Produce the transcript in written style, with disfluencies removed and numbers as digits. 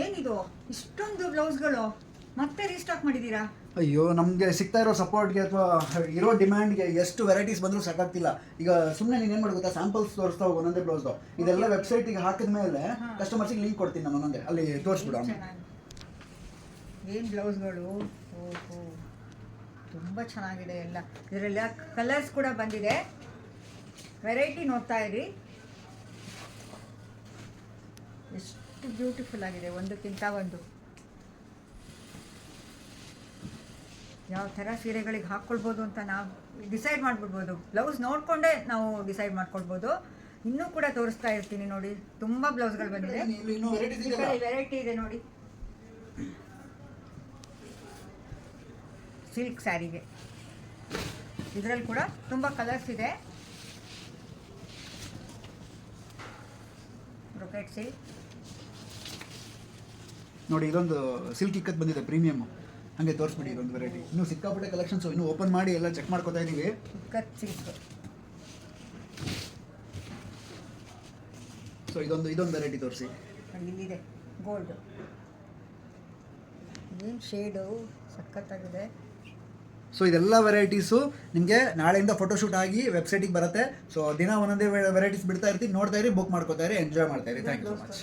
ಏನಿದು ಇಷ್ಟೊಂದು ಬ್ಲೌಸ್ಗಳು ಮತ್ತೆ ರೀಸ್ಟಾಕ್ ಮಾಡಿದ್ದೀರಾ? ಅಯ್ಯೋ, ನಮಗೆ ಸಿಗ್ತಾ ಇರೋ ಸಪೋರ್ಟ್ಗೆ ಅಥವಾ ಇರೋ ಡಿಮ್ಯಾಂಡ್ಗೆ ಎಷ್ಟು ವೆರೈಟೀಸ್ ಬಂದರೂ ಸಾಕಾಗ್ತಿಲ್ಲ. ಈಗ ಸುಮ್ಮನೆ ನೀನು ಏನು ಮಾಡಿ ಗೊತ್ತಾ, ಸ್ಯಾಂಪಲ್ಸ್ ತೋರಿಸ್ತಾ ಹೋಗು ಒಂದೊಂದೇ ಬ್ಲೌಸ್ದು. ಇದೆಲ್ಲ ವೆಬ್ಸೈಟಿಗೆ ಹಾಕಿದ ಮೇಲೆ ಕಸ್ಟಮರ್ಸಿಗೆ ಲಿಂಕ್ ಕೊಡ್ತೀನಿ ನಾನು ಒಂದೊಂದೇ, ಅಲ್ಲಿ ತೋರಿಸ್ಬಿಡು. ಏನು ಬ್ಲೌಸ್ಗಳು! ಓಹೋ, ತುಂಬ ಚೆನ್ನಾಗಿದೆ ಎಲ್ಲ. ಇದರೆಲ್ಲ ಕಲರ್ಸ್ ಕೂಡ ಬಂದಿದೆ. ವೆರೈಟಿ ನೋಡ್ತಾ ಇರಿ, ಎಷ್ಟು ಬ್ಯೂಟಿಫುಲ್ ಆಗಿದೆ, ಒಂದಕ್ಕಿಂತ ಒಂದು. ಯಾವ ಥರ ಸೀರೆಗಳಿಗೆ ಹಾಕ್ಕೊಳ್ಬೋದು ಅಂತ ನಾವು ಡಿಸೈಡ್ ಮಾಡಿಬಿಡ್ಬೋದು. ಬ್ಲೌಸ್ ನೋಡಿಕೊಂಡೇ ನಾವು ಡಿಸೈಡ್ ಮಾಡ್ಕೊಳ್ಬೋದು. ಇನ್ನೂ ಕೂಡ ತೋರಿಸ್ತಾ ಇರ್ತೀನಿ ನೋಡಿ, ತುಂಬ ಬ್ಲೌಸ್ಗಳು ಬಂದಿದೆ. ವೆರೈಟಿ ಇದೆ ನೋಡಿ, ಸಿಲ್ಕ್ ಸ್ಯಾರಿಗೆ. ಇದರಲ್ಲಿ ಕೂಡ ತುಂಬ ಕಲರ್ಸ್ ಇದೆ. ಬ್ರೊಕೆಟ್ ಸಿಲ್ಕ್ ನೋಡಿ, ಇದೊಂದು ಸಿಲ್ಕ್ ಇಕ್ಕತ್ ಬಂದಿದೆ ಪ್ರೀಮಿಯಮ್. ಹಾಗೆ ತೋರಿಸ್ಬಿಡಿ ಇದೊಂದು ವೆರೈಟಿ. ಇನ್ನೂ ಸಿಕ್ಕಾಪಟ್ಟೆ ಕಲೆಕ್ಷನ್ಸು, ಇನ್ನೂ ಓಪನ್ ಮಾಡಿ ಎಲ್ಲ ಚೆಕ್ ಮಾಡ್ಕೊತಾ ಇದ್ದೀವಿ. ಇಕ್ಕತ್ ಸಿಲ್ಕ್. ಸೊ ಇದೊಂದು ವೆರೈಟಿ ತೋರಿಸಿ. ಇಲ್ಲಿದೆ ಗೋಲ್ಡ್. ಏನು ಶೇಡು ಸಖತ್ತಾಗಿದೆ. ಸೊ ಇದೆಲ್ಲ ವೆರೈಟೀಸು ನಿಮಗೆ ನಾಳೆಯಿಂದ ಫೋಟೋಶೂಟ್ ಆಗಿ ವೆಬ್ಸೈಟಿಗೆ ಬರುತ್ತೆ. ಸೊ ದಿನ ಒಂದೊಂದೇ ವೆರೈಟೀಸ್ ಬಿಡ್ತಾ ಇರ್ತೀವಿ, ನೋಡ್ತಾ ಇರಿ, ಬುಕ್ ಮಾಡ್ಕೋತಾ ಇರಿ, ಎಂಜಾಯ್ ಮಾಡ್ತಾ ಇರಿ. Thank you so much.